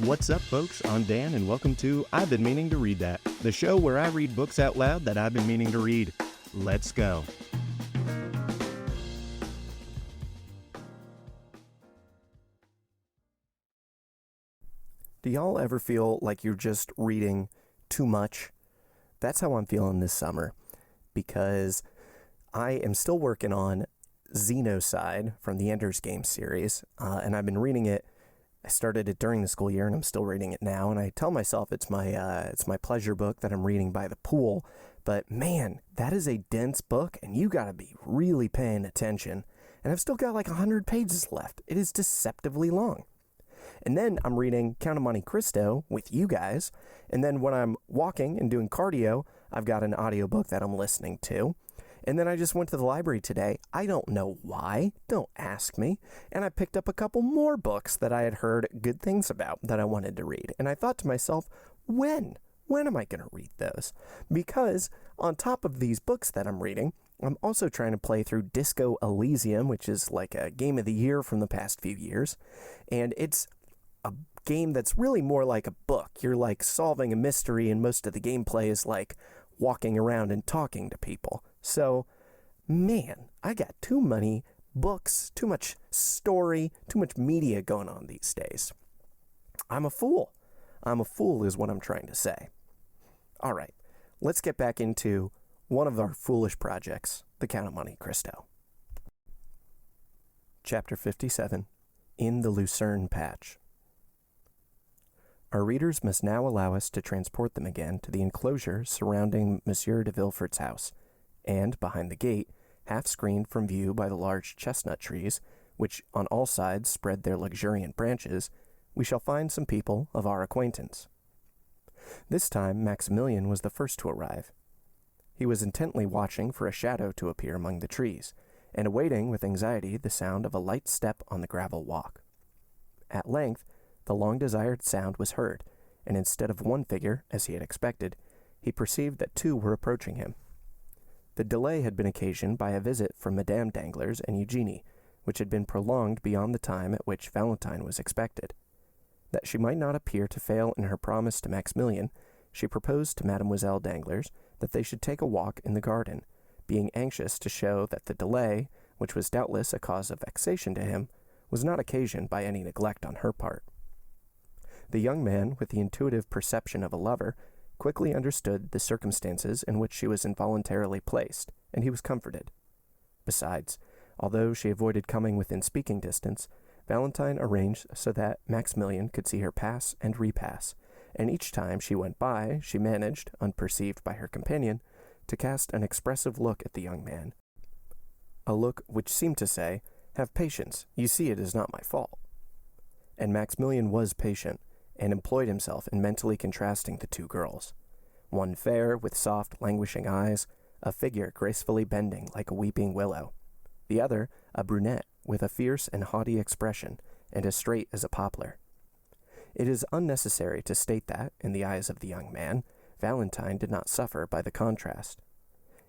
What's up, folks? I'm Dan, and welcome to I've Been Meaning to Read That, the show where I read books out loud that I've been meaning to read. Let's go. Do y'all ever feel like you're just reading too much? That's how I'm feeling this summer, because I am still working on Xenocide from the Ender's Game series, and I've been reading it. I started it during the school year, and I'm still reading it now, and I tell myself it's my pleasure book that I'm reading by the pool, but man, that is a dense book, and you gotta be really paying attention, and I've still got like 100 pages left. It is deceptively long. And then I'm reading Count of Monte Cristo with you guys. And then when I'm walking and doing cardio, I've got an audiobook that I'm listening to. And then I just went to the library today. I don't know why. Don't ask me. And I picked up a couple more books that I had heard good things about that I wanted to read. And I thought to myself, when? When am I going to read those? Because on top of these books that I'm reading, I'm also trying to play through Disco Elysium, which is like a game of the year from the past few years. And it's a game that's really more like a book. You're like solving a mystery, and most of the gameplay is like walking around and talking to people. So, man, I got too many books, too much story, too much media going on these days. I'm a fool. I'm a fool is what I'm trying to say. All right, let's get back into one of our foolish projects, The Count of Monte Cristo. Chapter 57, In the Lucerne Patch. Our readers must now allow us to transport them again to the enclosure surrounding Monsieur de Villefort's house, and behind the gate, half screened from view by the large chestnut trees, which on all sides spread their luxuriant branches, we shall find some people of our acquaintance. This time Maximillian was the first to arrive. He was intently watching for a shadow to appear among the trees, and awaiting with anxiety the sound of a light step on the gravel walk. At length, the long-desired sound was heard, and instead of one figure, as he had expected, he perceived that two were approaching him. The delay had been occasioned by a visit from Madame Danglars and Eugenie, which had been prolonged beyond the time at which Valentine was expected. That she might not appear to fail in her promise to Maximillian, she proposed to Mademoiselle Danglars that they should take a walk in the garden, being anxious to show that the delay, which was doubtless a cause of vexation to him, was not occasioned by any neglect on her part. The young man, with the intuitive perception of a lover, quickly understood the circumstances in which she was involuntarily placed, and he was comforted. Besides, although she avoided coming within speaking distance, Valentine arranged so that Maximillian could see her pass and repass, and each time she went by, she managed, unperceived by her companion, to cast an expressive look at the young man, a look which seemed to say, "Have patience, you see it is not my fault." And Maximillian was patient, and employed himself in mentally contrasting the two girls, one fair, with soft, languishing eyes, a figure gracefully bending like a weeping willow, the other a brunette with a fierce and haughty expression, and as straight as a poplar. It is unnecessary to state that, in the eyes of the young man, Valentine did not suffer by the contrast.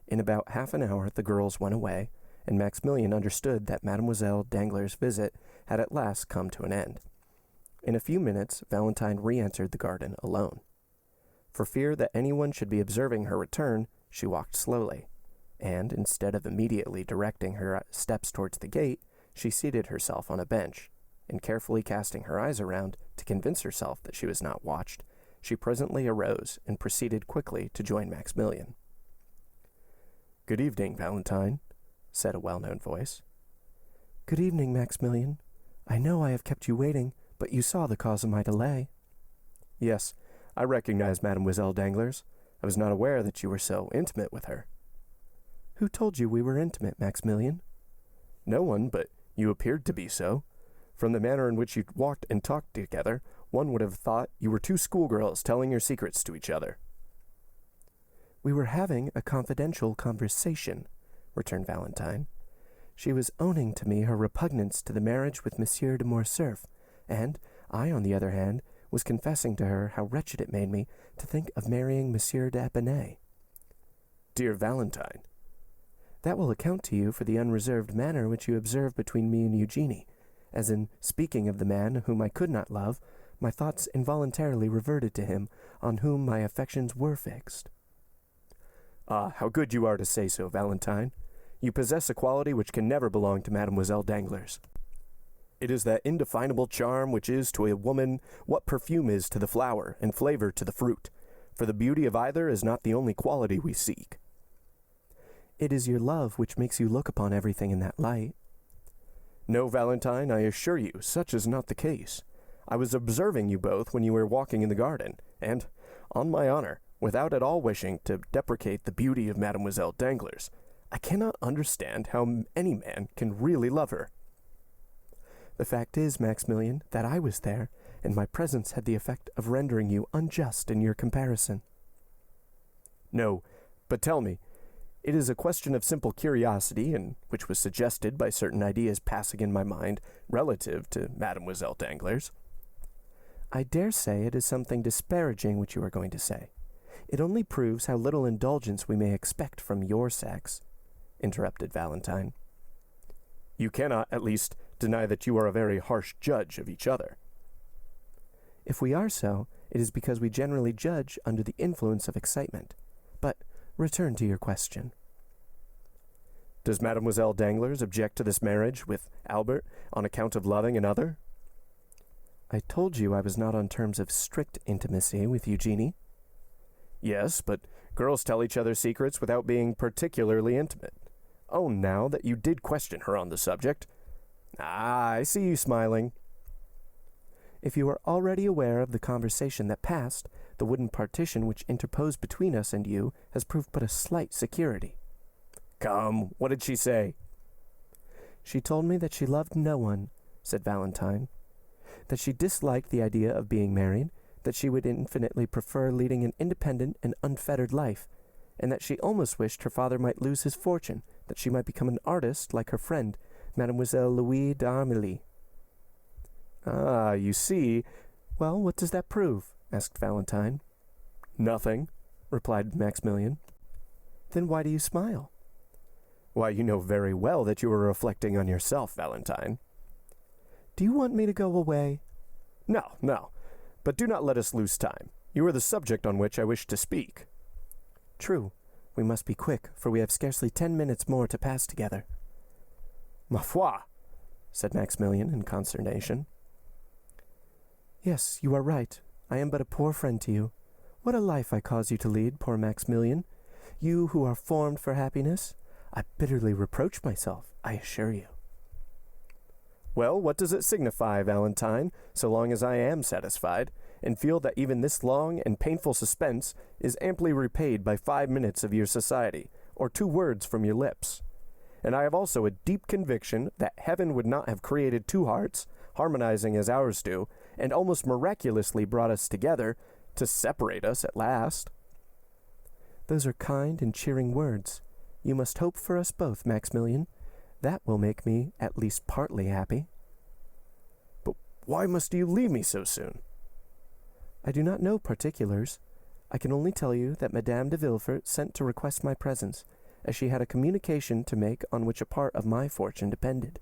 In about half an hour the girls went away, and Maximillian understood that Mademoiselle Danglars' visit had at last come to an end. In a few minutes, Valentine re-entered the garden alone. For fear that anyone should be observing her return, she walked slowly, and instead of immediately directing her steps towards the gate, she seated herself on a bench, and carefully casting her eyes around to convince herself that she was not watched, she presently arose and proceeded quickly to join Maximillian. "Good evening, Valentine," said a well-known voice. "Good evening, Maximillian. I know I have kept you waiting, but you saw the cause of my delay." "Yes, I recognize Mademoiselle Danglars. I was not aware that you were so intimate with her." "Who told you we were intimate, Maximillian?" "No one, but you appeared to be so. From the manner in which you walked and talked together, one would have thought you were two schoolgirls telling your secrets to each other." "We were having a confidential conversation," returned Valentine. "She was owning to me her repugnance to the marriage with Monsieur de Morcerf, and I, on the other hand, was confessing to her how wretched it made me to think of marrying Monsieur d'Épinay." "Dear Valentine." "That will account to you for the unreserved manner which you observed between me and Eugenie, as in speaking of the man whom I could not love, my thoughts involuntarily reverted to him on whom my affections were fixed. Ah, how good you are to say so, Valentine. You possess a quality which can never belong to Mademoiselle Danglars. It is that indefinable charm which is to a woman what perfume is to the flower and flavor to the fruit, for the beauty of either is not the only quality we seek. It is your love which makes you look upon everything in that light. No, Valentine, I assure you, such is not the case. I was observing you both when you were walking in the garden, and, on my honor, without at all wishing to deprecate the beauty of Mademoiselle Danglars, I cannot understand how any man can really love her. The fact is, Maximillian, that I was there, and my presence had the effect of rendering you unjust in your comparison. No, but tell me, it is a question of simple curiosity, and which was suggested by certain ideas passing in my mind relative to Mademoiselle Danglars. I dare say it is something disparaging which you are going to say. It only proves how little indulgence we may expect from your sex, interrupted Valentine. You cannot, at least, deny that you are a very harsh judge of each other. If we are so, it is because we generally judge under the influence of excitement. But return to your question. Does Mademoiselle Danglars object to this marriage with Albert on account of loving another? I told you I was not on terms of strict intimacy with Eugenie. Yes, but girls tell each other secrets without being particularly intimate. Own now that you did question her on the subject. Ah, I see you smiling. If you are already aware of the conversation that passed, the wooden partition which interposed between us and you has proved but a slight security. Come, what did she say? She told me that she loved no one, said Valentine, that she disliked the idea of being married, that she would infinitely prefer leading an independent and unfettered life, and that she almost wished her father might lose his fortune, that she might become an artist like her friend, Mademoiselle Louise d'Armilly. Ah, you see. Well, what does that prove? Asked Valentine. Nothing, replied Maximillian. Then why do you smile? Why, you know very well that you are reflecting on yourself, Valentine. Do you want me to go away? No, no, but do not let us lose time. You are the subject on which I wish to speak. True. We must be quick, for we have scarcely 10 minutes more to pass together. Ma foi, said Maximillian in consternation. Yes, you are right. I am but a poor friend to you. What a life I cause you to lead, poor Maximillian. You who are formed for happiness. I bitterly reproach myself, I assure you. Well, what does it signify, Valentine, so long as I am satisfied, and feel that even this long and painful suspense is amply repaid by 5 minutes of your society, or 2 words from your lips. And I have also a deep conviction that heaven would not have created 2 hearts, harmonizing as ours do, and almost miraculously brought us together, to separate us at last. Those are kind and cheering words. You must hope for us both, Maximillian. That will make me at least partly happy. But why must you leave me so soon? I do not know particulars. I can only tell you that Madame de Villefort sent to request my presence, as she had a communication to make on which a part of my fortune depended.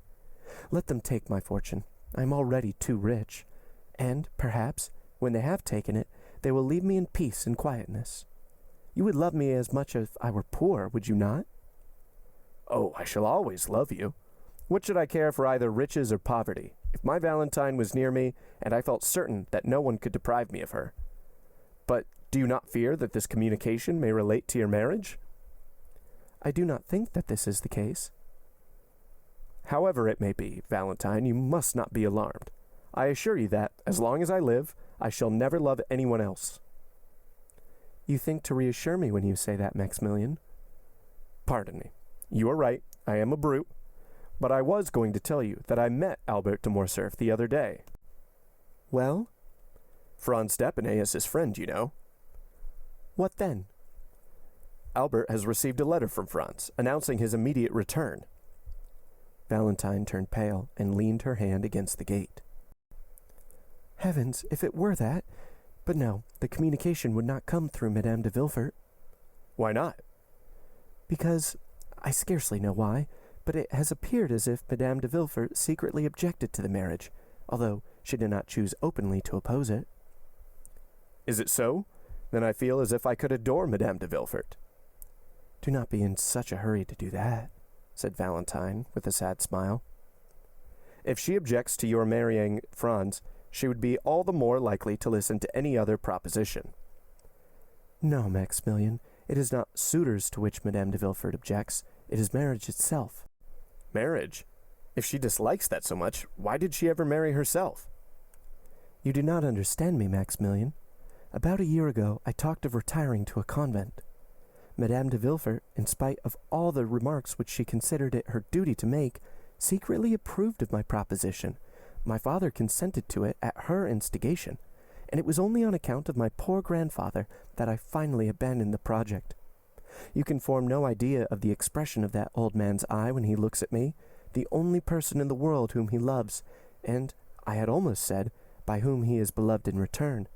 Let them take my fortune. I am already too rich, and, perhaps, when they have taken it, they will leave me in peace and quietness. You would love me as much if I were poor, would you not? Oh, I shall always love you. What should I care for either riches or poverty, if my Valentine was near me, and I felt certain that no one could deprive me of her? But do you not fear that this communication may relate to your marriage? I do not think that this is the case. However it may be, Valentine, you must not be alarmed. I assure you that, as long as I live, I shall never love anyone else. You think to reassure me when you say that, Maximillian? Pardon me. You are right. I am a brute. But I was going to tell you that I met Albert de Morcerf the other day. Well? Franz d'Épinay is his friend, you know. What then? Albert has received a letter from Franz, announcing his immediate return. Valentine turned pale and leaned her hand against the gate. Heavens, if it were that! But no, the communication would not come through Madame de Villefort. Why not? Because, I scarcely know why, but it has appeared as if Madame de Villefort secretly objected to the marriage, although she did not choose openly to oppose it. "Is it so? Then I feel as if I could adore Madame de Villefort." "Do not be in such a hurry to do that," said Valentine, with a sad smile. "If she objects to your marrying Franz, she would be all the more likely to listen to any other proposition." "No, Maximillian, it is not suitors to which Madame de Villefort objects, it is marriage itself." "Marriage? If she dislikes that so much, why did she ever marry herself?" "You do not understand me, Maximillian. About a year ago, I talked of retiring to a convent. Madame de Villefort, in spite of all the remarks which she considered it her duty to make, secretly approved of my proposition. My father consented to it at her instigation, and it was only on account of my poor grandfather that I finally abandoned the project. You can form no idea of the expression of that old man's eye when he looks at me, the only person in the world whom he loves, and, I had almost said, by whom he is beloved in return.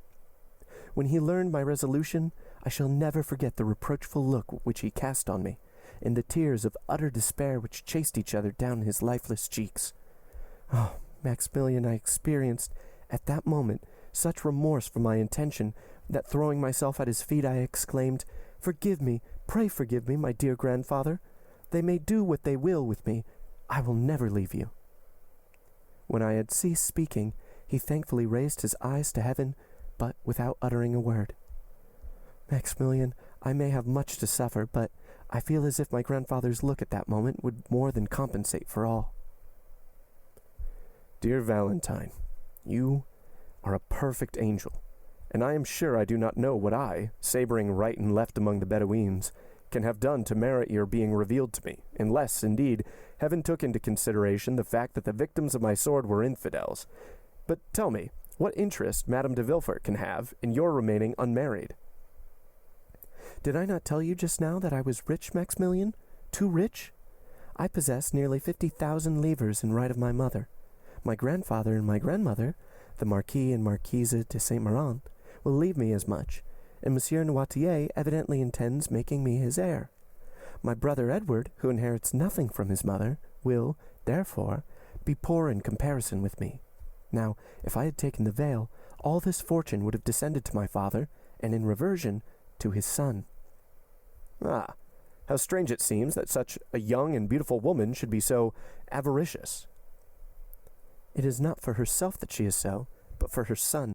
When he learned my resolution, I shall never forget the reproachful look which he cast on me, and the tears of utter despair which chased each other down his lifeless cheeks. Oh, Maximillian, I experienced, at that moment, such remorse for my intention, that throwing myself at his feet, I exclaimed, 'Forgive me, pray forgive me, my dear grandfather. They may do what they will with me. I will never leave you.' When I had ceased speaking, he thankfully raised his eyes to heaven, but without uttering a word. Maximillian, I may have much to suffer, but I feel as if my grandfather's look at that moment would more than compensate for all." "Dear Valentine, you are a perfect angel, and I am sure I do not know what I, sabering right and left among the Bedouins, can have done to merit your being revealed to me, unless, indeed, heaven took into consideration the fact that the victims of my sword were infidels. But tell me, what interest Madame de Villefort can have in your remaining unmarried?" "Did I not tell you just now that I was rich, Maximillian? Too rich? I possess nearly 50,000 livres in right of my mother. My grandfather and my grandmother, the Marquis and Marquise de Saint-Méran, will leave me as much, and Monsieur Noirtier evidently intends making me his heir. My brother Edward, who inherits nothing from his mother, will, therefore, be poor in comparison with me. Now, if I had taken the veil, all this fortune would have descended to my father, and in reversion, to his son." "Ah, how strange it seems that such a young and beautiful woman should be so avaricious." "It is not for herself that she is so, but for her son.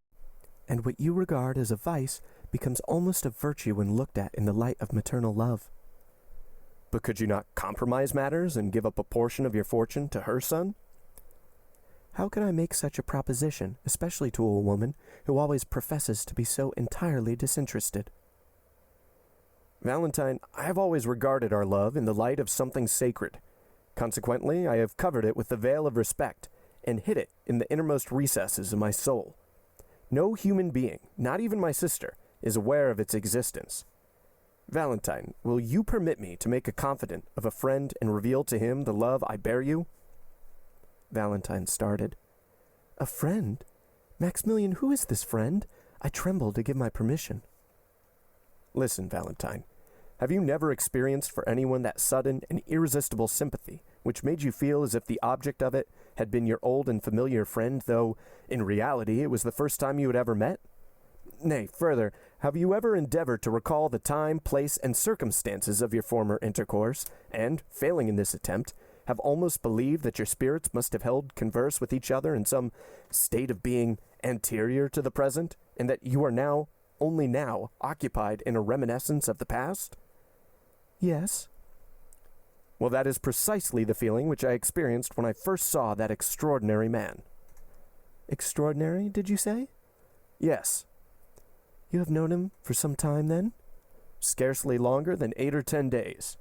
And what you regard as a vice becomes almost a virtue when looked at in the light of maternal love." "But could you not compromise matters and give up a portion of your fortune to her son?" "How can I make such a proposition, especially to a woman who always professes to be so entirely disinterested?" "Valentine, I have always regarded our love in the light of something sacred. Consequently, I have covered it with the veil of respect, and hid it in the innermost recesses of my soul. No human being, not even my sister, is aware of its existence. Valentine, will you permit me to make a confidant of a friend and reveal to him the love I bear you?" Valentine started. "A friend? Maximillian, who is this friend? I tremble to give my permission." "Listen, Valentine. Have you never experienced for anyone that sudden and irresistible sympathy which made you feel as if the object of it had been your old and familiar friend, though, in reality, it was the first time you had ever met? Nay, further, have you ever endeavored to recall the time, place, and circumstances of your former intercourse, and, failing in this attempt, have almost believed that your spirits must have held converse with each other in some state of being anterior to the present, and that you are now, only now, occupied in a reminiscence of the past?" "Yes." "Well, that is precisely the feeling which I experienced when I first saw that extraordinary man." "Extraordinary, did you say?" "Yes." "You have known him for some time, then?" "Scarcely longer than 8 or 10 days."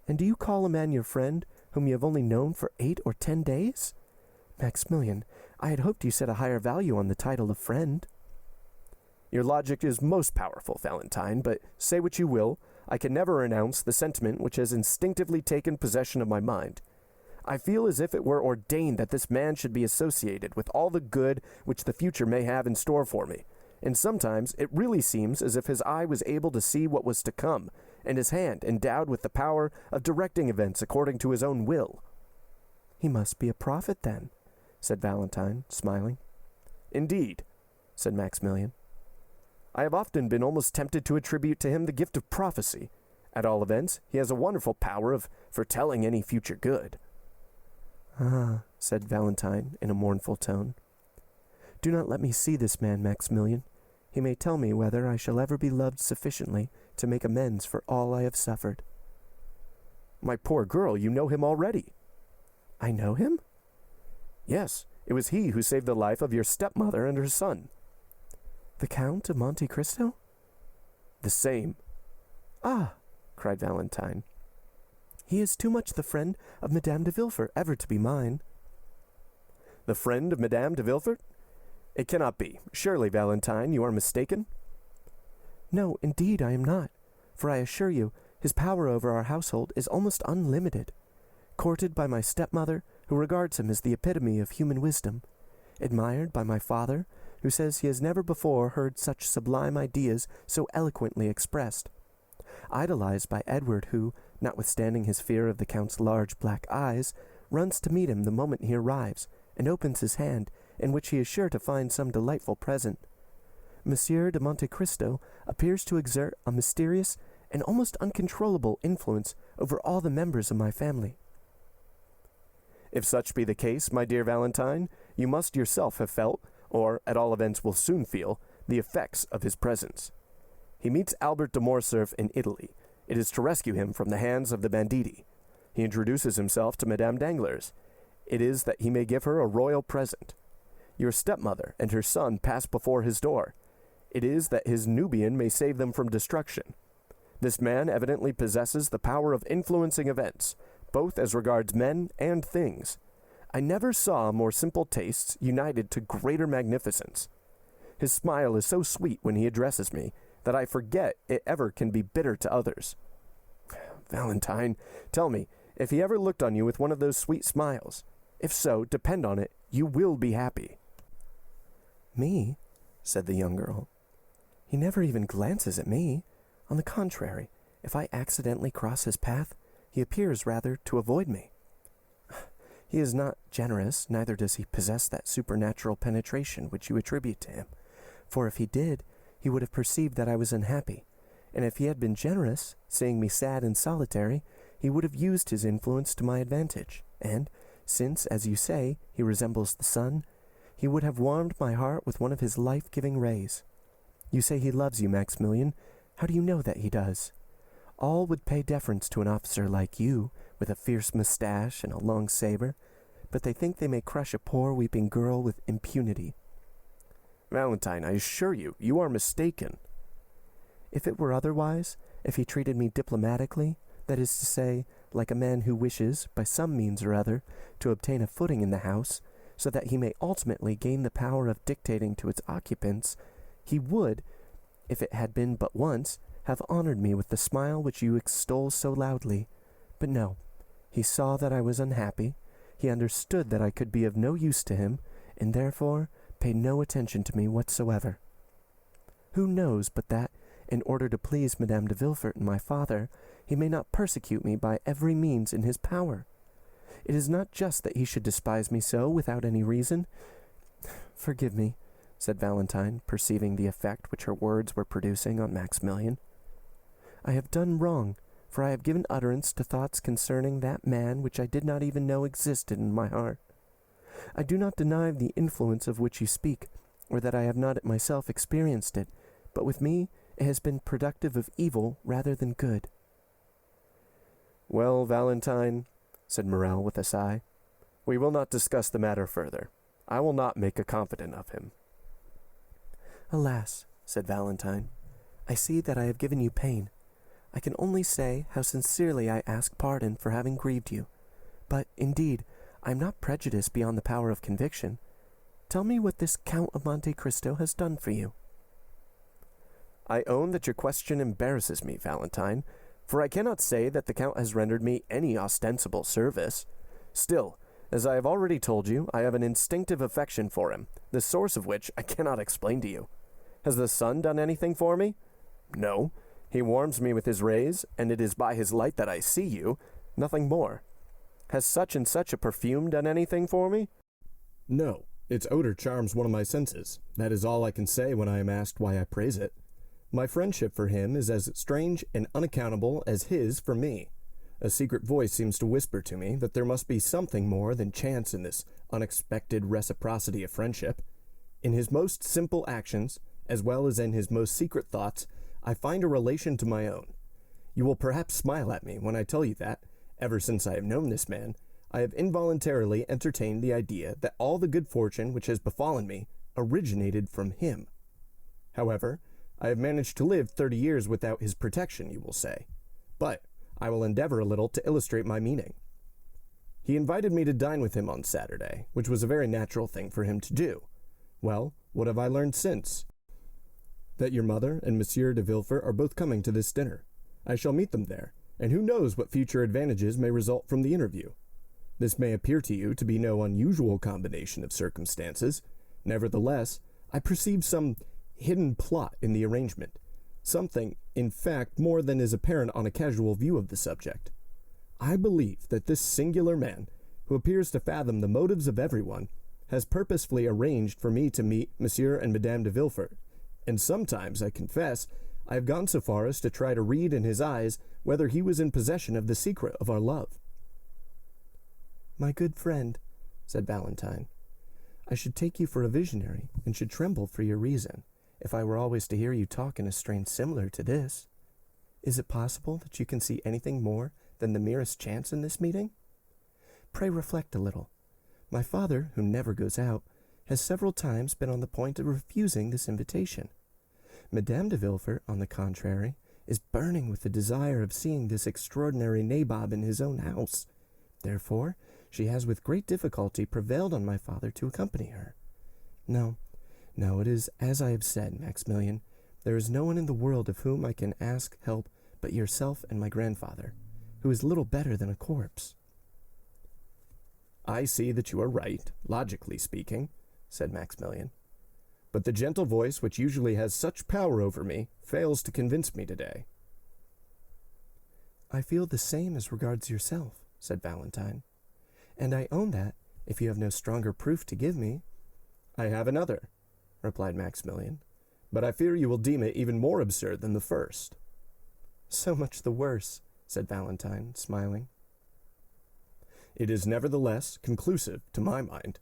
"And do you call a man your friend whom you have only known for 8 or 10 days? Maximillian, I had hoped you set a higher value on the title of friend." "Your logic is most powerful, Valentine, but say what you will, I can never renounce the sentiment which has instinctively taken possession of my mind. I feel as if it were ordained that this man should be associated with all the good which the future may have in store for me, and sometimes it really seems as if his eye was able to see what was to come, and his hand endowed with the power of directing events according to his own will." "He must be a prophet, then. said Valentine, smiling. Indeed, said Maximillian. I have often been almost tempted to attribute to him the gift of prophecy. At all events, he has a wonderful power of foretelling any future good. Ah, said Valentine in a mournful tone. Do not let me see this man, Maximillian. He may tell me whether I shall ever be loved sufficiently to make amends for all I have suffered. My poor girl, you know him already. I know him? Yes, it was he who saved the life of your stepmother and her son. The Count of Monte Cristo? The same. Ah, cried Valentine. He is too much the friend of Madame de Villefort ever to be mine. The friend of Madame de Villefort? It cannot be. Surely, Valentine, you are mistaken? No, indeed I am not, for I assure you, his power over our household is almost unlimited. Courted by my stepmother, who regards him as the epitome of human wisdom, admired by my father, who says he has never before heard such sublime ideas so eloquently expressed, idolized by Edward, who, notwithstanding his fear of the Count's large black eyes, runs to meet him the moment he arrives, and opens his hand, in which he is sure to find some delightful present. Monsieur de Monte Cristo appears to exert a mysterious and almost uncontrollable influence over all the members of my family. If such be the case, my dear Valentine, you must yourself have felt, or at all events will soon feel, the effects of his presence. He meets Albert de Morcerf in Italy. It is to rescue him from the hands of the banditti. He introduces himself to Madame Danglars. It is that he may give her a royal present. Your stepmother and her son pass before his door. It is that his Nubian may save them from destruction. This man evidently possesses the power of influencing events, both as regards men and things. I never saw more simple tastes united to greater magnificence. His smile is so sweet when he addresses me that I forget it ever can be bitter to others. Valentine, tell me, if he ever looked on you with one of those sweet smiles. If so, depend on it, you will be happy. Me? Said the young girl. He never even glances at me. On the contrary, if I accidentally cross his path, he appears rather to avoid me. He is not generous, neither does he possess that supernatural penetration which you attribute to him. For if he did, he would have perceived that I was unhappy. And if he had been generous, seeing me sad and solitary, he would have used his influence to my advantage. And, since, as you say, he resembles the sun, he would have warmed my heart with one of his life-giving rays. You say he loves you, Maximillian. How do you know that he does? All would pay deference to an officer like you, with a fierce mustache and a long saber, but they think they may crush a poor weeping girl with impunity. Valentine, I assure you, you are mistaken. If it were otherwise, if he treated me diplomatically, that is to say, like a man who wishes, by some means or other, to obtain a footing in the house, so that he may ultimately gain the power of dictating to its occupants, he would, if it had been but once, have honored me with the smile which you extol so loudly. But no, he saw that I was unhappy, he understood that I could be of no use to him, and therefore paid no attention to me whatsoever. Who knows but that, in order to please Madame de Villefort and my father, he may not persecute me by every means in his power? It is not just that he should despise me so without any reason. Forgive me, said Valentine, perceiving the effect which her words were producing on Maximillian. I have done wrong, for I have given utterance to thoughts concerning that man which I did not even know existed in my heart. I do not deny the influence of which you speak, or that I have not myself experienced it, but with me it has been productive of evil rather than good. Well, Valentine, said Morrel with a sigh, we will not discuss the matter further. I will not make a confidant of him. Alas, said Valentine, I see that I have given you pain. I can only say how sincerely I ask pardon for having grieved you. But, indeed, I am not prejudiced beyond the power of conviction. Tell me what this Count of Monte Cristo has done for you. I own that your question embarrasses me, Valentine, for I cannot say that the Count has rendered me any ostensible service. Still, as I have already told you, I have an instinctive affection for him, the source of which I cannot explain to you. Has the sun done anything for me? No. He warms me with his rays, and it is by his light that I see you, nothing more. Has such and such a perfume done anything for me? No, its odor charms one of my senses. That is all I can say when I am asked why I praise it. My friendship for him is as strange and unaccountable as his for me. A secret voice seems to whisper to me that there must be something more than chance in this unexpected reciprocity of friendship. In his most simple actions, as well as in his most secret thoughts, I find a relation to my own. You will perhaps smile at me when I tell you that, ever since I have known this man, I have involuntarily entertained the idea that all the good fortune which has befallen me originated from him. However, I have managed to live 30 years without his protection, you will say. But I will endeavor a little to illustrate my meaning. He invited me to dine with him on Saturday, which was a very natural thing for him to do. Well, what have I learned since? That your mother and Monsieur de Villefort are both coming to this dinner. I shall meet them there, and who knows what future advantages may result from the interview. This may appear to you to be no unusual combination of circumstances. Nevertheless, I perceive some hidden plot in the arrangement. Something, in fact, more than is apparent on a casual view of the subject. I believe that this singular man, who appears to fathom the motives of everyone, has purposefully arranged for me to meet Monsieur and Madame de Villefort, and sometimes, I confess, I have gone so far as to try to read in his eyes whether he was in possession of the secret of our love. My good friend, said Valentine, I should take you for a visionary, and should tremble for your reason, if I were always to hear you talk in a strain similar to this. Is it possible that you can see anything more than the merest chance in this meeting? Pray reflect a little. My father, who never goes out, has several times been on the point of refusing this invitation. Madame de Villefort, on the contrary, is burning with the desire of seeing this extraordinary nabob in his own house. Therefore, she has with great difficulty prevailed on my father to accompany her. No, it is as I have said, Maximillian. There is no one in the world of whom I can ask help but yourself and my grandfather, who is little better than a corpse. I see that you are right, logically speaking, said Maximillian. But the gentle voice which usually has such power over me fails to convince me today. I feel the same as regards yourself, said Valentine, and I own that, if you have no stronger proof to give me. I have another, replied Maximillian, but I fear you will deem it even more absurd than the first. So much the worse, said Valentine, smiling. It is nevertheless conclusive to my mind.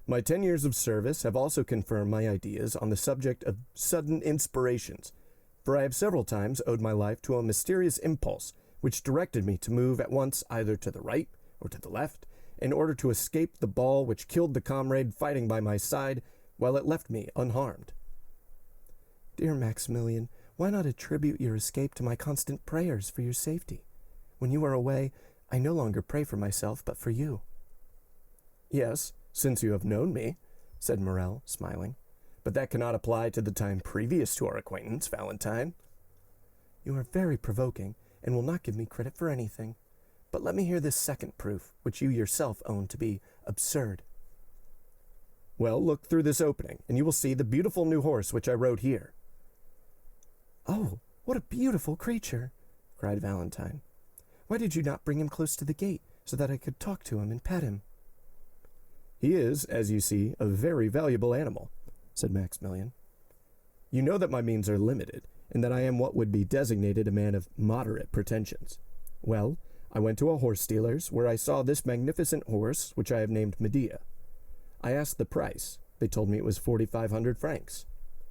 My 10 years of service have also confirmed my ideas on the subject of sudden inspirations, for I have several times owed my life to a mysterious impulse which directed me to move at once either to the right or to the left, in order to escape the ball which killed the comrade fighting by my side, while it left me unharmed. Dear Maximillian, why not attribute your escape to my constant prayers for your safety? When you are away, I no longer pray for myself, but for you. Yes, since you have known me, said Morrel, smiling. But that cannot apply to the time previous to our acquaintance, Valentine. You are very provoking, and will not give me credit for anything. But let me hear this second proof, which you yourself own to be absurd. Well, look through this opening, and you will see the beautiful new horse which I rode here. Oh, what a beautiful creature, cried Valentine. Why did you not bring him close to the gate, so that I could talk to him and pet him? He is, as you see, a very valuable animal, said Maximillian. You know that my means are limited, and that I am what would be designated a man of moderate pretensions. Well, I went to a horse dealer's, where I saw this magnificent horse, which I have named Medea. I asked the price. They told me it was 4,500 francs.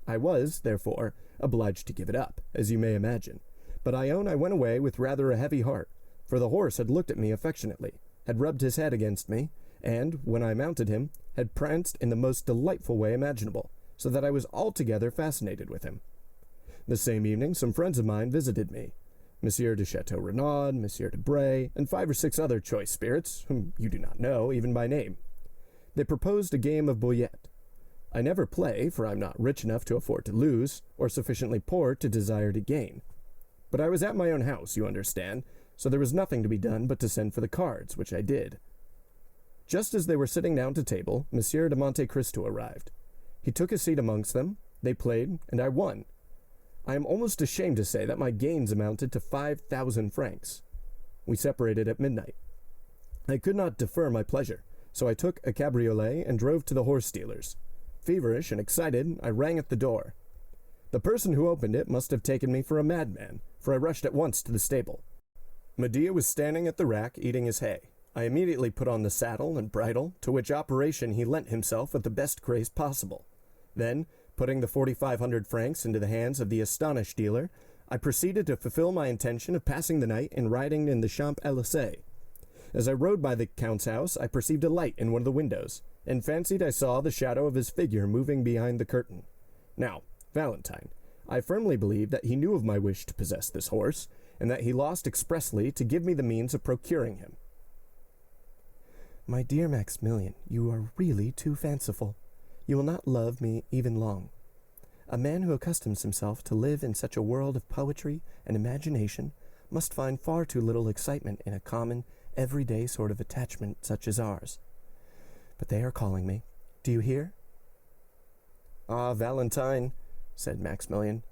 I was, therefore, obliged to give it up, as you may imagine. But I own I went away with rather a heavy heart, for the horse had looked at me affectionately, had rubbed his head against me, and, when I mounted him, had pranced in the most delightful way imaginable, so that I was altogether fascinated with him. The same evening some friends of mine visited me, Monsieur de Chateau Renaud, Monsieur de Bray, and 5 or 6 other choice spirits, whom you do not know, even by name. They proposed a game of bouillet. I never play, for I am not rich enough to afford to lose, or sufficiently poor to desire to gain. But I was at my own house, you understand, so there was nothing to be done but to send for the cards, which I did. Just as they were sitting down to table, Monsieur de Monte Cristo arrived. He took a seat amongst them, they played, and I won. I am almost ashamed to say that my gains amounted to 5,000 francs. We separated at midnight. I could not defer my pleasure, so I took a cabriolet and drove to the horse dealer's. Feverish and excited, I rang at the door. The person who opened it must have taken me for a madman, for I rushed at once to the stable. Medea was standing at the rack eating his hay. I immediately put on the saddle and bridle, to which operation he lent himself with the best grace possible. Then, putting the 4,500 francs into the hands of the astonished dealer, I proceeded to fulfill my intention of passing the night and riding in the Champs-Élysées. As I rode by the Count's house, I perceived a light in one of the windows, and fancied I saw the shadow of his figure moving behind the curtain. Now, Valentine, I firmly believe that he knew of my wish to possess this horse, and that he lost expressly to give me the means of procuring him. My dear Maximillian, you are really too fanciful. You will not love me even long. A man who accustoms himself to live in such a world of poetry and imagination must find far too little excitement in a common, everyday sort of attachment such as ours. But they are calling me. Do you hear? Ah, Valentine, said Maximillian,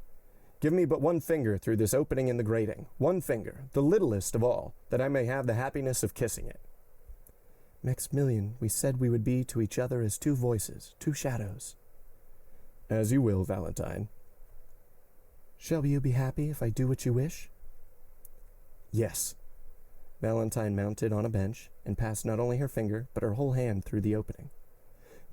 give me but one finger through this opening in the grating, one finger, the littlest of all, that I may have the happiness of kissing it. Maximillian, we said we would be to each other as two voices, two shadows. As you will, Valentine. Shall you be happy if I do what you wish? Yes. Valentine mounted on a bench and passed not only her finger, but her whole hand through the opening.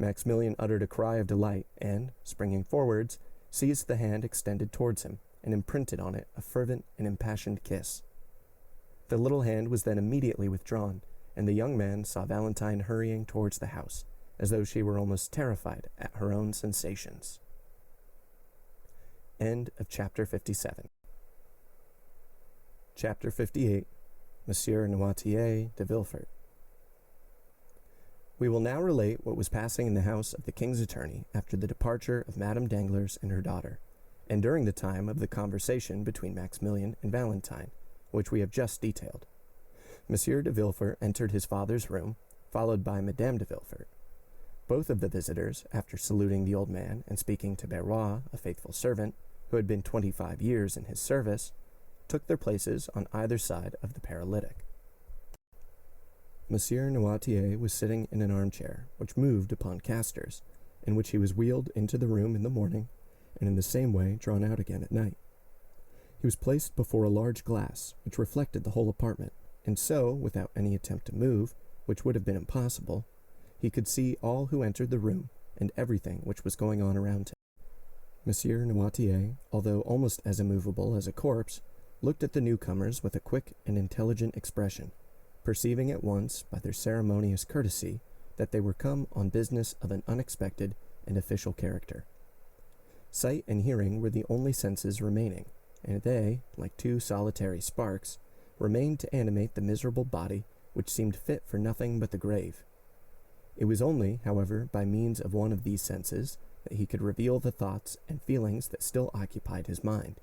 Maximillian uttered a cry of delight and, springing forwards, seized the hand extended towards him and imprinted on it a fervent and impassioned kiss. The little hand was then immediately withdrawn, and the young man saw Valentine hurrying towards the house, as though she were almost terrified at her own sensations. End of chapter 57. Chapter 58. Monsieur Noirtier de Villefort. We will now relate what was passing in the house of the king's attorney after the departure of Madame Danglars and her daughter, and during the time of the conversation between Maximillian and Valentine, which we have just detailed. Monsieur de Villefort entered his father's room, followed by Madame de Villefort. Both of the visitors, after saluting the old man and speaking to Barrois, a faithful servant, who had been 25 years in his service, took their places on either side of the paralytic. Monsieur Noirtier was sitting in an armchair, which moved upon casters, in which he was wheeled into the room in the morning, and in the same way drawn out again at night. He was placed before a large glass, which reflected the whole apartment, and so, without any attempt to move, which would have been impossible, he could see all who entered the room, and everything which was going on around him. Monsieur Noirtier, although almost as immovable as a corpse, looked at the newcomers with a quick and intelligent expression, perceiving at once by their ceremonious courtesy that they were come on business of an unexpected and official character. Sight and hearing were the only senses remaining, and they, like two solitary sparks, remained to animate the miserable body which seemed fit for nothing but the grave. It was only, however, by means of one of these senses that he could reveal the thoughts and feelings that still occupied his mind,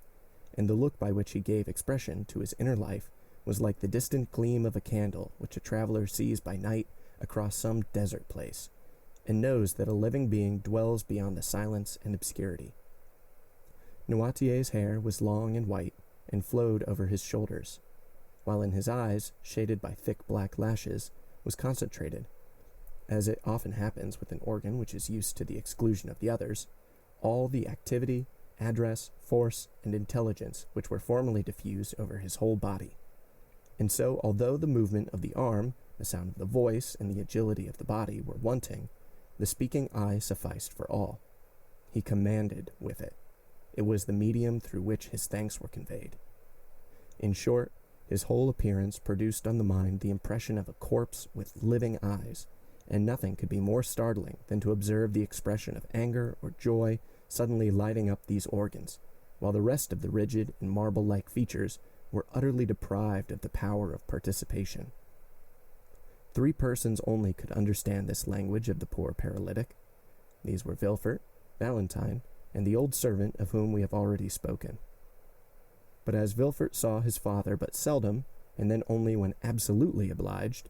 and the look by which he gave expression to his inner life was like the distant gleam of a candle which a traveler sees by night across some desert place, and knows that a living being dwells beyond the silence and obscurity. Noirtier's hair was long and white, and flowed over his shoulders, while in his eyes, shaded by thick black lashes, was concentrated, as it often happens with an organ which is used to the exclusion of the others, all the activity, address, force, and intelligence which were formerly diffused over his whole body. And so, although the movement of the arm, the sound of the voice, and the agility of the body were wanting, the speaking eye sufficed for all. He commanded with it. It was the medium through which his thanks were conveyed. In short, his whole appearance produced on the mind the impression of a corpse with living eyes, and nothing could be more startling than to observe the expression of anger or joy suddenly lighting up these organs, while the rest of the rigid and marble-like features were utterly deprived of the power of participation. 3 persons only could understand this language of the poor paralytic. These were Villefort, Valentine, and the old servant of whom we have already spoken. But as Villefort saw his father but seldom, and then only when absolutely obliged,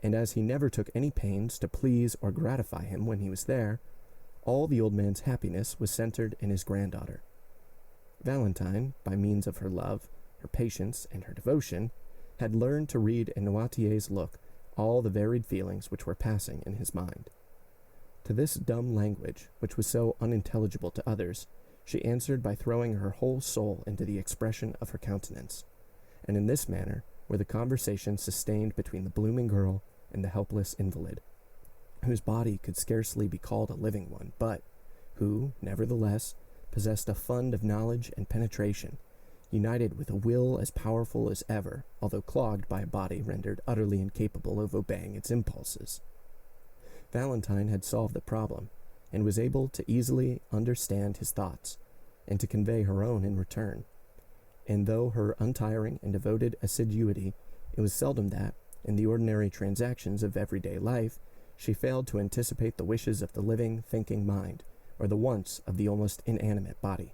and as he never took any pains to please or gratify him when he was there, all the old man's happiness was centered in his granddaughter. Valentine, by means of her love, her patience, and her devotion, had learned to read in Noirtier's look all the varied feelings which were passing in his mind. To this dumb language, which was so unintelligible to others, she answered by throwing her whole soul into the expression of her countenance, and in this manner were the conversations sustained between the blooming girl and the helpless invalid, whose body could scarcely be called a living one, but who, nevertheless, possessed a fund of knowledge and penetration, united with a will as powerful as ever, although clogged by a body rendered utterly incapable of obeying its impulses. Valentine had solved the problem, and was able to easily understand his thoughts, and to convey her own in return. And though her untiring and devoted assiduity, it was seldom that, in the ordinary transactions of everyday life, she failed to anticipate the wishes of the living, thinking mind, or the wants of the almost inanimate body.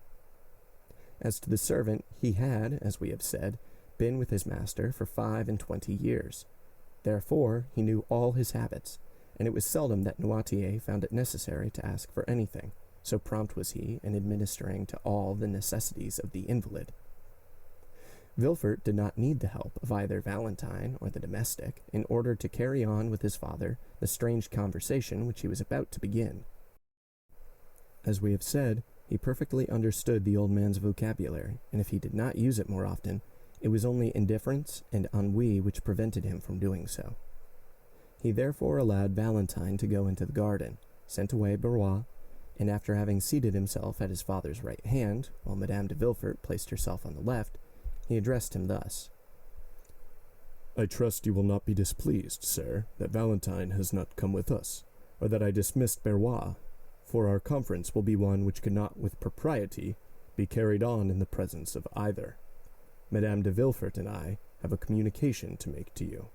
As to the servant, he had, as we have said, been with his master for 25 years. Therefore, he knew all his habits, and it was seldom that Noirtier found it necessary to ask for anything, so prompt was he in administering to all the necessities of the invalid. Villefort did not need the help of either Valentine or the domestic in order to carry on with his father the strange conversation which he was about to begin. As we have said, he perfectly understood the old man's vocabulary, and if he did not use it more often, it was only indifference and ennui which prevented him from doing so. He therefore allowed Valentine to go into the garden, sent away Barrois, and after having seated himself at his father's right hand, while Madame de Villefort placed herself on the left, he addressed him thus. I trust you will not be displeased, sir, that Valentine has not come with us, or that I dismissed Barrois, for our conference will be one which cannot with propriety be carried on in the presence of either. Madame de Villefort and I have a communication to make to you.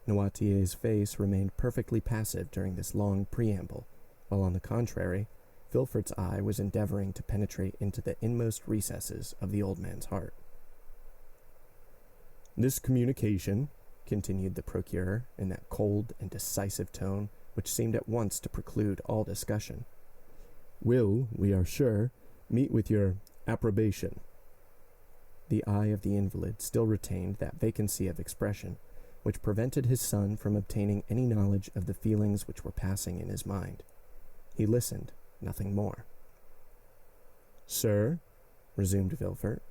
Noirtier's face remained perfectly passive during this long preamble, while on the contrary, Villefort's eye was endeavoring to penetrate into the inmost recesses of the old man's heart. This communication, continued the procureur in that cold and decisive tone which seemed at once to preclude all discussion, will, we are sure, meet with your approbation. The eye of the invalid still retained that vacancy of expression which prevented his son from obtaining any knowledge of the feelings which were passing in his mind. He listened, nothing more. Sir, resumed Villefort,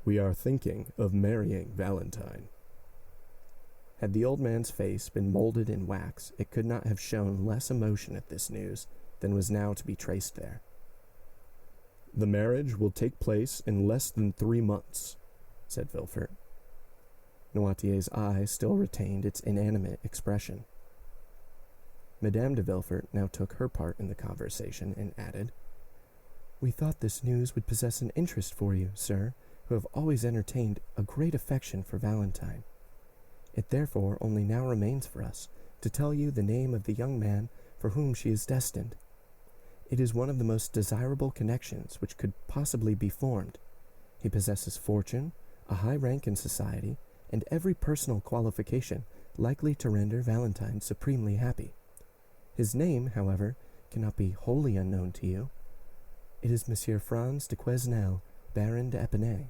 we are thinking of marrying Valentine. Had the old man's face been molded in wax, it could not have shown less emotion at this news than was now to be traced there. The marriage will take place in less than 3 months, said Villefort. Noirtier's eye still retained its inanimate expression. Madame de Villefort now took her part in the conversation and added, We thought this news would possess an interest for you, sir, who have always entertained a great affection for Valentine. It therefore only now remains for us to tell you the name of the young man for whom she is destined. It is one of the most desirable connections which could possibly be formed. He possesses fortune, a high rank in society, and every personal qualification likely to render Valentine supremely happy. His name, however, cannot be wholly unknown to you. It is Monsieur Franz de Quesnel, Baron d'Épinay.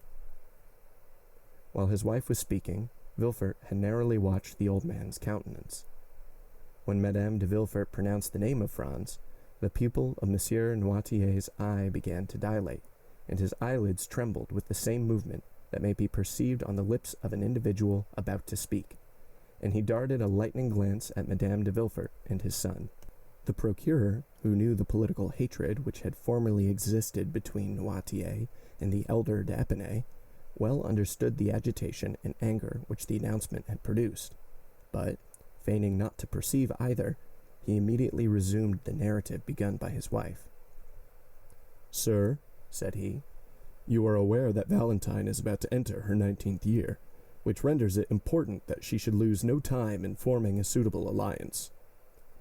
While his wife was speaking, Villefort had narrowly watched the old man's countenance. When Madame de Villefort pronounced the name of Franz, the pupil of Monsieur Noirtier's eye began to dilate, and his eyelids trembled with the same movement that may be perceived on the lips of an individual about to speak, and he darted a lightning glance at Madame de Villefort and his son. The procureur, who knew the political hatred which had formerly existed between Noirtier and the elder d'Épinay, well understood the agitation and anger which the announcement had produced, but, feigning not to perceive either, he immediately resumed the narrative begun by his wife. Sir, said he, you are aware that Valentine is about to enter her 19th year, which renders it important that she should lose no time in forming a suitable alliance.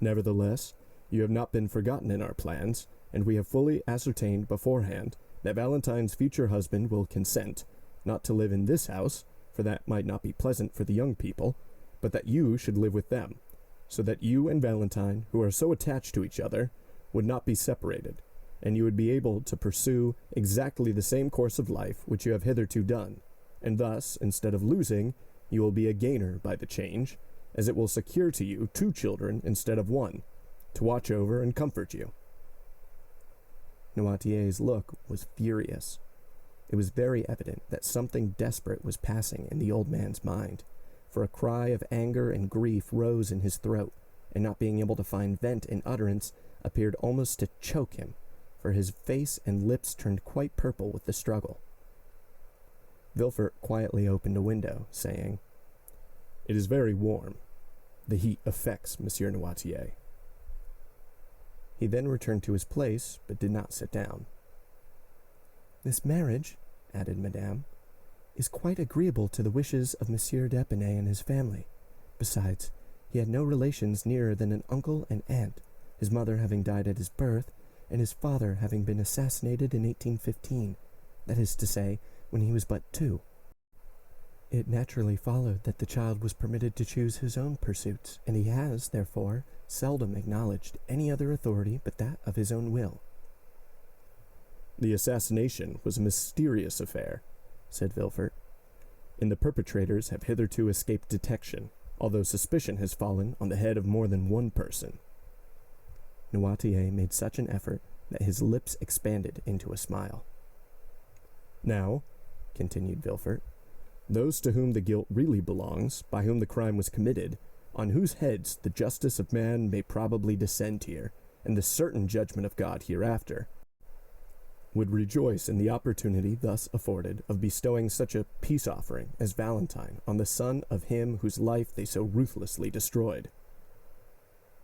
Nevertheless, you have not been forgotten in our plans, and we have fully ascertained beforehand that Valentine's future husband will consent, not to live in this house, for that might not be pleasant for the young people, but that you should live with them, so that you and Valentine, who are so attached to each other, would not be separated, and you would be able to pursue exactly the same course of life which you have hitherto done, and thus, instead of losing, You will be a gainer by the change, as it will secure to you 2 children instead of 1, to watch over and comfort you." Noirtier's look was furious. It was very evident that something desperate was passing in the old man's mind, for a cry of anger and grief rose in his throat, and not being able to find vent in utterance appeared almost to choke him, for his face and lips turned quite purple with the struggle. Villefort quietly opened a window, saying, "It is very warm. The heat affects Monsieur Noirtier." He then returned to his place, but did not sit down. "This marriage," added Madame, "is quite agreeable to the wishes of Monsieur d'Épinay and his family. Besides, he had no relations nearer than an uncle and aunt, his mother having died at his birth, and his father having been assassinated in 1815, that is to say, when he was but 2. It naturally followed that the child was permitted to choose his own pursuits, and he has, therefore, seldom acknowledged any other authority but that of his own will." "The assassination was a mysterious affair," said Villefort, "and the perpetrators have hitherto escaped detection, although suspicion has fallen on the head of more than one person." Noirtier made such an effort that his lips expanded into a smile. "Now," continued Villefort, "those to whom the guilt really belongs, by whom the crime was committed, on whose heads the justice of man may probably descend here, and the certain judgment of God hereafter, would rejoice in the opportunity thus afforded of bestowing such a peace offering as Valentine on the son of him whose life they so ruthlessly destroyed."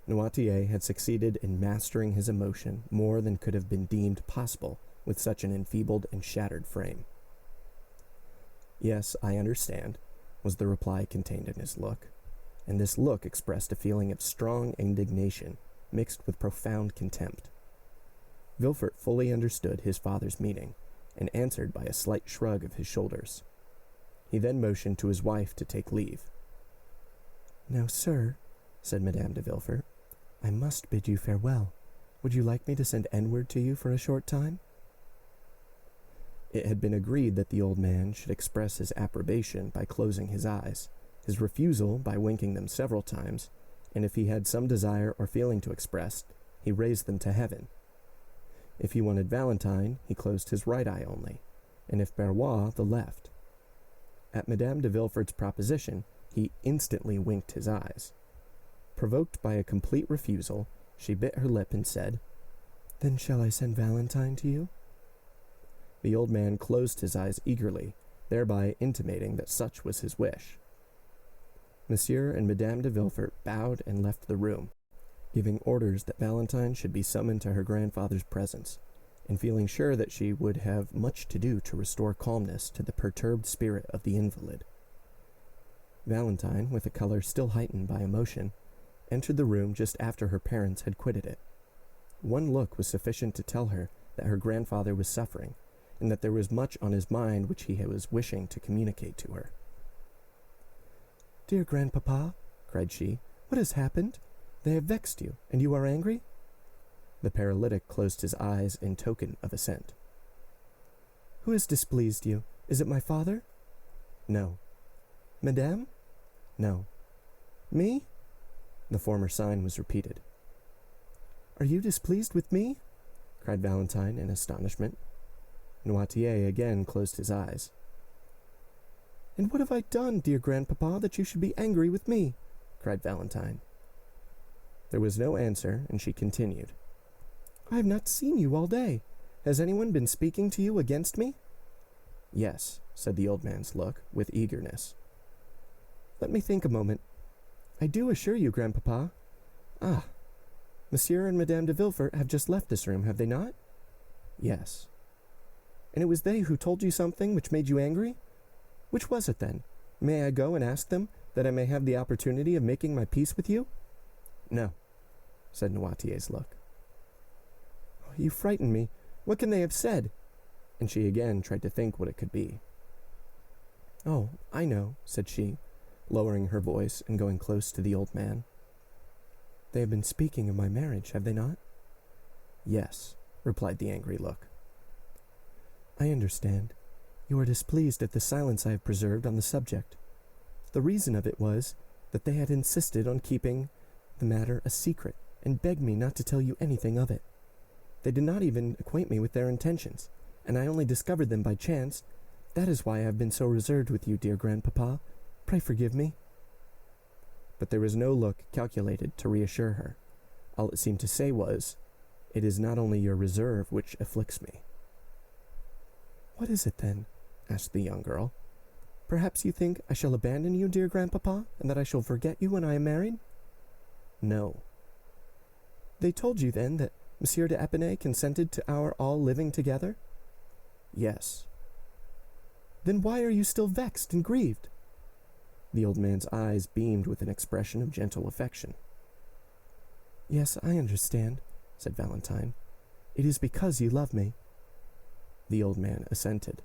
Noirtier had succeeded in mastering his emotion more than could have been deemed possible with such an enfeebled and shattered frame. "Yes, I understand," was the reply contained in his look, and this look expressed a feeling of strong indignation mixed with profound contempt. Villefort fully understood his father's meaning, and answered by a slight shrug of his shoulders. He then motioned to his wife to take leave. "Now, sir," said Madame de Villefort, "I must bid you farewell. Would you like me to send N-word to you for a short time?" It had been agreed that the old man should express his approbation by closing his eyes, his refusal by winking them several times, and if he had some desire or feeling to express, he raised them to heaven. If he wanted Valentine, he closed his right eye only, and if Barrois, the left. At Madame de Villefort's proposition, he instantly winked his eyes. Provoked by a complete refusal, she bit her lip and said, "Then shall I send Valentine to you?" The old man closed his eyes eagerly, thereby intimating that such was his wish. Monsieur and Madame de Villefort bowed and left the room, giving orders that Valentine should be summoned to her grandfather's presence, and feeling sure that she would have much to do to restore calmness to the perturbed spirit of the invalid. Valentine, with a color still heightened by emotion, entered the room just after her parents had quitted it. One look was sufficient to tell her that her grandfather was suffering, and that there was much on his mind which he was wishing to communicate to her. "Dear grandpapa," cried she, "what has happened? They have vexed you, and you are angry?" The paralytic closed his eyes in token of assent. "Who has displeased you? Is it my father?" "No." "Madame?" "No." "Me?" The former sign was repeated. "Are you displeased with me?" cried Valentine in astonishment. Noirtier again closed his eyes. "And what have I done, dear grandpapa, that you should be angry with me?" cried Valentine. There was no answer, and she continued, "I have not seen you all day. Has anyone been speaking to you against me?" "Yes," said the old man's look, with eagerness. "Let me think a moment. I do assure you, grandpapa. Ah, Monsieur and Madame de Villefort have just left this room, have they not?" "Yes." "And it was they who told you something which made you angry? Which was it, then? May I go and ask them, that I may have the opportunity of making my peace with you?" "No," said Noirtier's look. "You frighten me. What can they have said?" And she again tried to think what it could be. "Oh, I know," said she, lowering her voice and going close to the old man. "They have been speaking of my marriage, have they not?" "Yes," replied the angry look. "I understand. You are displeased at the silence I have preserved on the subject. The reason of it was that they had insisted on keeping the matter a secret and begged me not to tell you anything of it. They did not even acquaint me with their intentions, and I only discovered them by chance. That is why I have been so reserved with you, dear grandpapa. Pray forgive me." But there was no look calculated to reassure her. All it seemed to say was, "It is not only your reserve which afflicts me." "What is it, then?" asked the young girl. "Perhaps you think I shall abandon you, dear grandpapa, and that I shall forget you when I am married?" "No." "They told you, then, that Monsieur de Epinay consented to our all living together?" "Yes." "Then why are you still vexed and grieved?" The old man's eyes beamed with an expression of gentle affection. "Yes, I understand," said Valentine. "It is because you love me." The old man assented.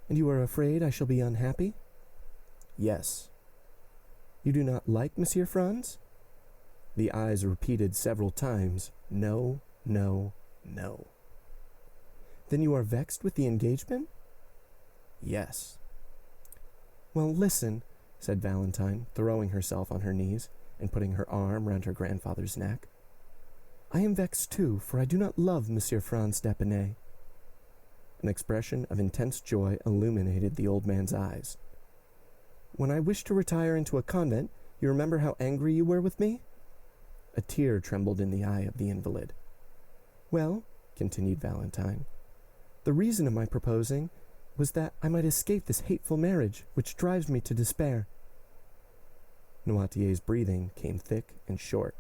"And you are afraid I shall be unhappy?" "Yes." "You do not like Monsieur Franz?" The eyes repeated several times, "No, no, no." "Then you are vexed with the engagement?" "Yes." "Well, listen," said Valentine, throwing herself on her knees and putting her arm round her grandfather's neck. "I am vexed too, for I do not love Monsieur Franz d'Epinay." An expression of intense joy illuminated the old man's eyes. "When I wished to retire into a convent, you remember how angry you were with me?" A tear trembled in the eye of the invalid. "Well," continued Valentine, "the reason of my proposing was that I might escape this hateful marriage, which drives me to despair." Noirtier's breathing came thick and short.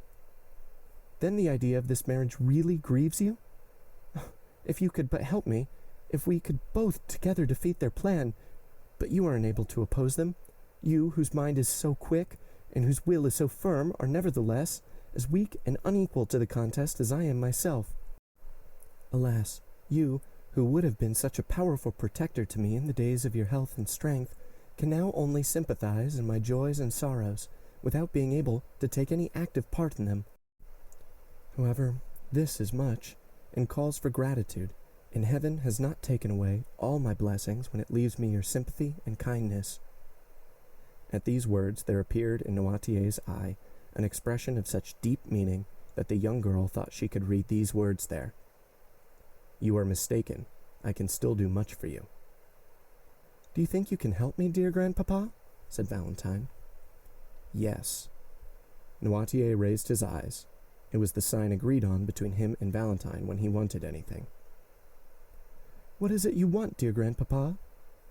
"Then the idea of this marriage really grieves you? If you could but help me, if we could both together defeat their plan, but you are unable to oppose them, you whose mind is so quick and whose will is so firm are nevertheless as weak and unequal to the contest as I am myself. Alas, you, who would have been such a powerful protector to me in the days of your health and strength, can now only sympathize in my joys and sorrows, without being able to take any active part in them. However, this is much, and calls for gratitude, and heaven has not taken away all my blessings when it leaves me your sympathy and kindness." At these words there appeared in Noirtier's eye an expression of such deep meaning that the young girl thought she could read these words there: "You are mistaken. I can still do much for you." "Do you think you can help me, dear grandpapa?" said Valentine. "Yes." Noirtier raised his eyes. It was the sign agreed on between him and Valentine when he wanted anything. "What is it you want, dear grandpapa?"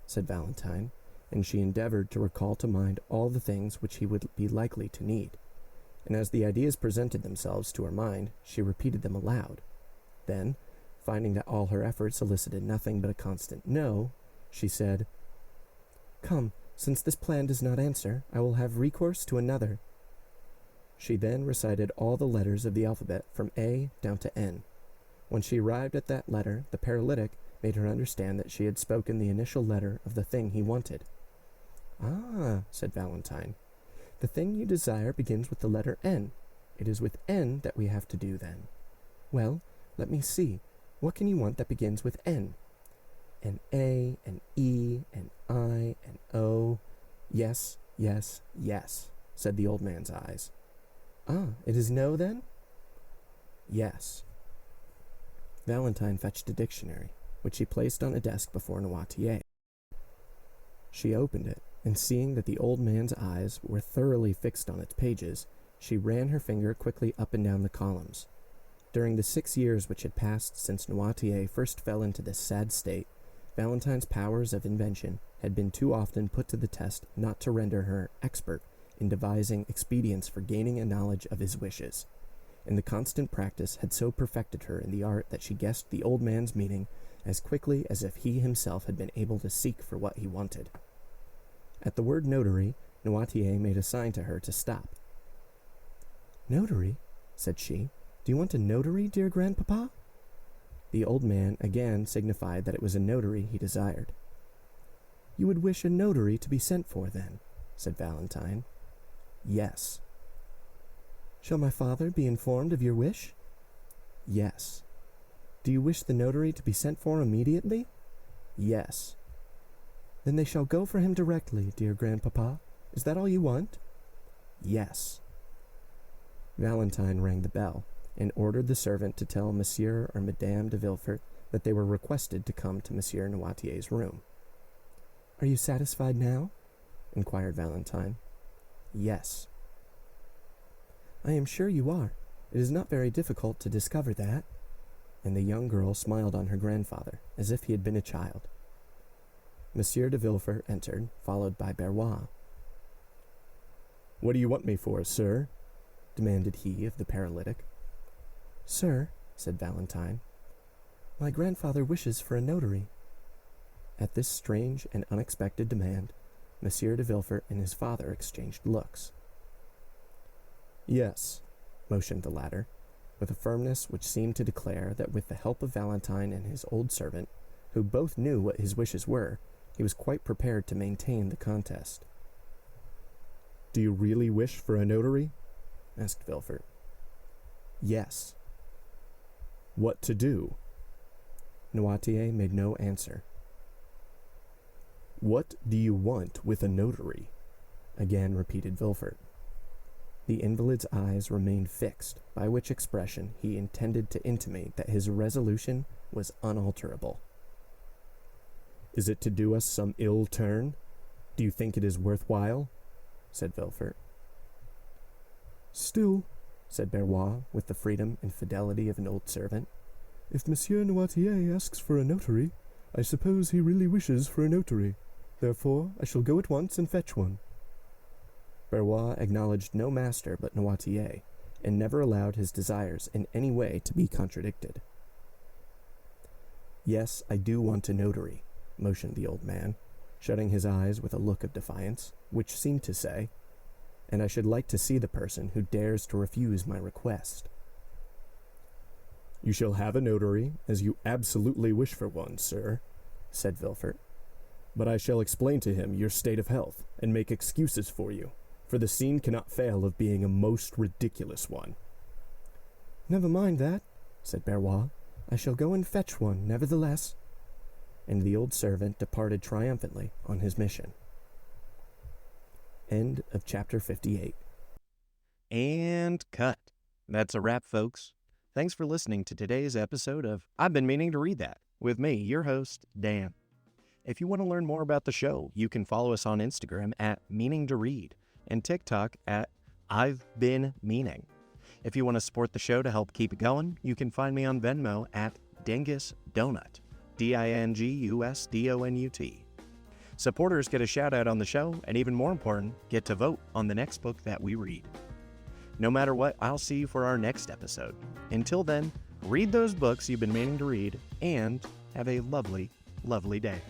said Valentine, and she endeavored to recall to mind all the things which he would be likely to need, and as the ideas presented themselves to her mind, she repeated them aloud. Then, finding that all her efforts elicited nothing but a constant "no," she said, "Come, since this plan does not answer, I will have recourse to another." She then recited all the letters of the alphabet from A down to N. When she arrived at that letter, the paralytic made her understand that she had spoken the initial letter of the thing he wanted. "Ah," said Valentine, "the thing you desire begins with the letter N. It is with N that we have to do, then. Well, let me see. What can you want that begins with N?" "An A, an E, an I, an O. Yes, yes, yes," said the old man's eyes. "Ah, it is no, then?" "Yes." Valentine fetched a dictionary, which she placed on a desk before Noirtier. She opened it, and seeing that the old man's eyes were thoroughly fixed on its pages, she ran her finger quickly up and down the columns. During the 6 years which had passed since Noirtier first fell into this sad state, Valentine's powers of invention had been too often put to the test not to render her expert in devising expedients for gaining a knowledge of his wishes, and the constant practice had so perfected her in the art that she guessed the old man's meaning as quickly as if he himself had been able to seek for what he wanted. At the word notary, Noirtier made a sign to her to stop. "Notary?" said she. "Do you want a notary, dear grandpapa?" The old man again signified that it was a notary he desired. "You would wish a notary to be sent for, then?" said Valentine. "Yes." "Shall my father be informed of your wish?" "Yes." "Do you wish the notary to be sent for immediately?" "Yes." "Then they shall go for him directly, dear grandpapa, Is that all you want?" "Yes." Valentine rang the bell and ordered the servant to tell Monsieur or Madame de Villefort that they were requested to come to Monsieur Noirtier's room. "Are you satisfied now?" inquired Valentine. "Yes." "I am sure you are. It is not very difficult to discover that." And the young girl smiled on her grandfather, as if he had been a child. Monsieur de Villefort entered, followed by Barrois. "What do you want me for, sir?" demanded he of the paralytic. "Sir," said Valentine, "my grandfather wishes for a notary." At this strange and unexpected demand, Monsieur de Villefort and his father exchanged looks. "Yes," motioned the latter, with a firmness which seemed to declare that with the help of Valentine and his old servant, who both knew what his wishes were, he was quite prepared to maintain the contest. "Do you really wish for a notary?" asked Villefort. "Yes." "What to do?" Noirtier made no answer. "What do you want with a notary?" again repeated Villefort. The invalid's eyes remained fixed, by which expression he intended to intimate that his resolution was unalterable. "Is it to do us some ill turn? Do you think it is worth while?" said Villefort. "Still," said Barrois, with the freedom and fidelity of an old servant, "if Monsieur Noirtier asks for a notary, I suppose he really wishes for a notary. Therefore, I shall go at once and fetch one." Barrois acknowledged no master but Noirtier, and never allowed his desires in any way to be contradicted. "Yes, I do want a notary," motioned the old man, shutting his eyes with a look of defiance, which seemed to say, "And I should like to see the person who dares to refuse my request." "You shall have a notary, as you absolutely wish for one, sir," said Villefort. "But I shall explain to him your state of health, and make excuses for you, for the scene cannot fail of being a most ridiculous one." "Never mind that," said Barrois. "I shall go and fetch one, nevertheless." And the old servant departed triumphantly on his mission. End of chapter 58. And cut. That's a wrap, folks. Thanks for listening to today's episode of I've Been Meaning to Read That, with me, your host, Dan. If you want to learn more about the show, you can follow us on Instagram at Meaning to Read and TikTok at I've Been Meaning. If you want to support the show to help keep it going, you can find me on Venmo at Dingus Donut, DINGUSDONUT. Supporters get a shout out on the show, and even more important, get to vote on the next book that we read. No matter what, I'll see you for our next episode. Until then, read those books you've been meaning to read, and have a lovely, lovely day.